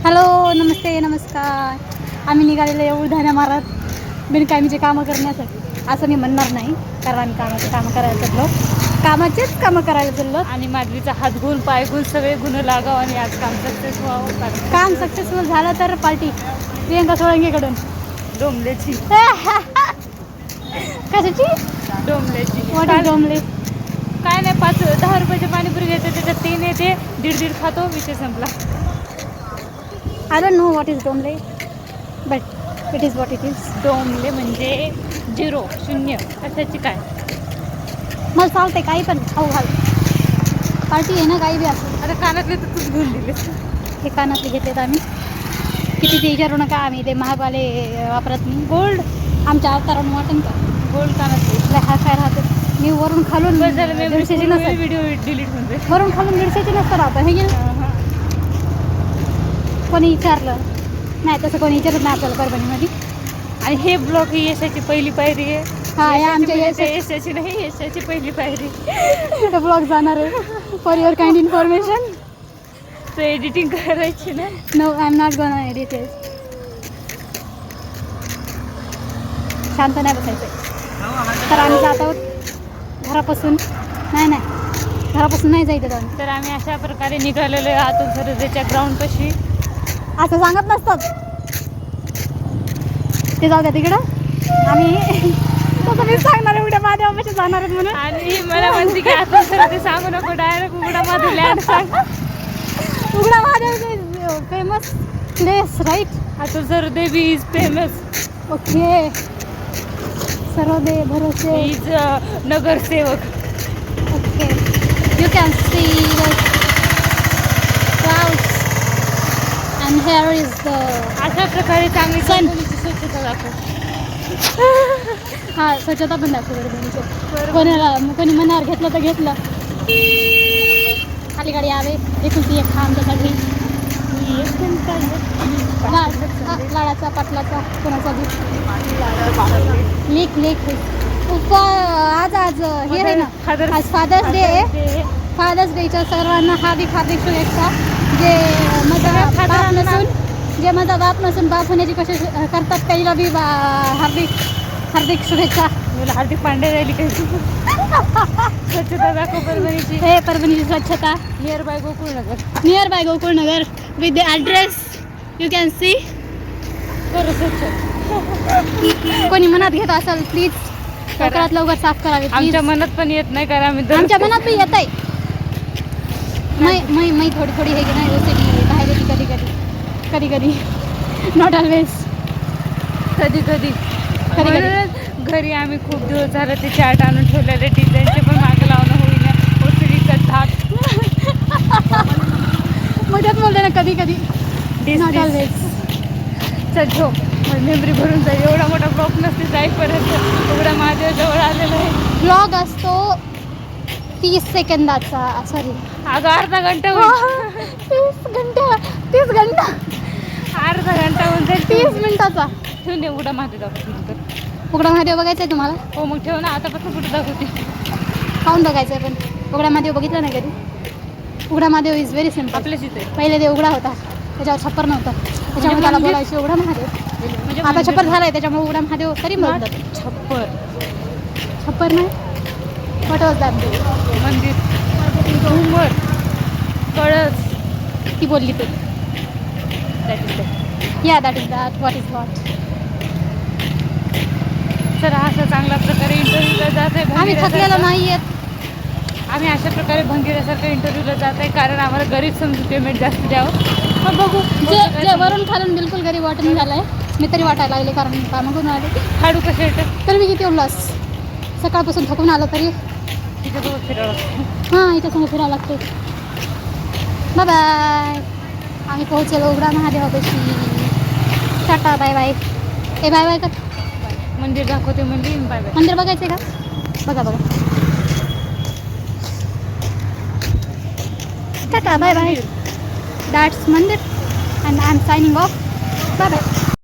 Hello, नमस्ते, नमस्कार. आम्ही निघालेलो आहे उधाण्या मारत बिनकामीचे कामं करण्यासाठी. असं मी म्हणणार नाही, कारण आम्ही कामं करायला चाललो, कामाचेच कामं करायला चाललो. आणि माधवीचा हात गुण पाय गुण सगळे गुण लागावं आणि आज काम सक्सेस व्हावं. काम सक्सेसफुल झालं तर पार्टी प्रियंका सोळंकेकडून डोंबल्याची. कशाची? डोंबल्याची. वॉट इज डोंबले? काय नाही, 5-10 रुपयाचे पाणीपुरी घ्यायचे, त्याच्यात 3 येते, दीड खातो, विषय संपला. I don't know what is डोंबले, but it is what it is. डोंबले म्हणजे 0 शून्य कशाची काय. मला चालते काही पण खाऊ घाल, पार्टी आहे ना, काही बी असं. आता कानातले तर तूच घेऊन दिले. हे कानातले घेतलेत आम्ही, किती ते विचारू नका, आम्ही ते महागवाले वापरत नाही. गोल्ड आमच्या अवतारानं वाटन का? गोल्ड कानातले हा काय राहते, मी वरून खालून बस झालं. दीडशेची नसतं, व्हिडिओ डिलीट होते. वरून खालून 150ची नसतं राहतं, हे की कोणी विचारलं नाही, तसं कोणी विचारत नाही आपल्याला परभणीमध्ये. आणि हे ब्लॉग ही यशाची पहिली पायरी आहे. हा, हे आमच्या यशाची नाही, यशाची पहिली पायरी. ब्लॉग जाणार आहे. For your kind information. तर एडिटिंग करायची ना. No, I am not gonna edit it. शांत नाही बसायचं. तर आम्ही जात आहोत घरापासून. घरापासून नाही जायचं आम्ही. तर आम्ही अशा प्रकारे निघालेलो आहे आतून सरदेच्या ग्राउंडपाशी. असं सांगत नसतात ते, जाऊ द्या तिकडं. आम्ही तसं मी सांगणार आहे, उद्या महादेवापाशी जाणार आहेत म्हणून. आणि मला म्हणते की आतून सरदे सांगू नको, डायरेक्ट उघडा माधव लँड सांग. उघडा महादेव फेमस प्लेस, राईट? आतून सरदे बी इज फेमस. ओके. सर्वदे भरोसे इज नगरसेवक. Okay. You can see the clouds and here is the. अशा प्रकारे चांगली कंपनीची स्वच्छता दाखव. हां, स्वच्छता पण दाखव बरोबर. कोणी मनावर घेतलं तर घेतलं. खाली गाडी यावे, एकुलती एक खा आमच्यासाठी. लाडाचा पाटलाचा कोणाचा बी लेख आज हे आहे ना, आज फादर्स डे आहे. फादर्स डेच्या सर्वांना हार्दिक शुभेच्छा. जे माझा बाप नसून बाप होण्याची कोशिश करतात, त्याला बी हार्दिक शुभेच्छा. मला हार्दिक पांडे राहिली काही. स्वच्छता दाखव परभणीची. हे परभणीची स्वच्छता. Near by Gokulnagar with the address you can C. करू स्वच्छ. कोणी मनात घेत असेल प्लीज लवकर साफ करावे. आमच्या मनात पण येत नाही, कारण आम्ही आमच्या मनात पण येत आहे. मै थोडी हे की नाही ओसीडी बाहेर येते कधी नॉट ऑलवेज. कधी घरी आम्ही खूप दिवस झालं ते चार्ट आणून ठेवलेले, डिझाईनचे पण मागं लावणं होईना. ओसीडीचा धाक मध्यात बोलते ना, कधी नॉट ऑलवेज. चल झोप, मेमरी भरून जाईल. एवढा मोठा ब्लॉग नसते जाईपर्यंत. एवढा माझ्या जवळ आलेला आहे. ब्लॉग असतो 30 सेकंदाचा, सॉरी अगं अर्धा घंटा 30 घंटा अर्धा घंटा होऊन जाईल. 30 मिनिटाचा. ठेवून दे, उघडा महादेव दाखवते. उघडा महादेव बघायचं आहे तुम्हाला? हो, मग ठेव ना. आतापासून कुठं दाखवते? खाऊन बघायचं आहे. पण उघडा महादेव बघितला नाही कधी? उघडा महादेव इज व्हेरी सिम्पल. आपल्याच इथे पहिले ते उघडा होता, त्याच्यावर छप्पर नव्हता, त्याच्यामुळे त्याला बोलायचे उघडा महादेव. म्हणजे आता छप्पर झालाय, त्याच्यामुळे उघडा महादेव तरी म्हणतात. छप्पर नाही, व्हॉट वॉज दॅट? मंदिर, घुमर, कळस. ती बोलली ते. That is that. What is what? तर अशा चांगल्या प्रकारे इंटरव्ह्यूला जात आहे. आम्ही थकलेलो नाही आहेत. आम्ही अशा प्रकारे भंगीऱ्यासारखं इंटरव्ह्यूला जात आहे, कारण आम्हाला गरीब समजून पेमेंट जास्त द्यावं. पण बघू, जे वरून खालून बिलकुल गरीब वाटून झालं आहे. मी तरी वाटायला लागले, कारण कामं करून आले. हाडू कसे येतं तर मी किती उल्हास, सकाळपासून थकून आलं तरी तिच्यासोबत फिरावं लागतं. हां, इथं फिरावं लागते. बाय. आम्ही पोहोचलो उघडा महादेवापाशी. Tata, bye bye. बाय का? मंदिर दाखवते. मंदिर बघायचं आहे का? बघा. Tata, bye bye. दॅट्स मंदिर and I am signing off. Bye bye.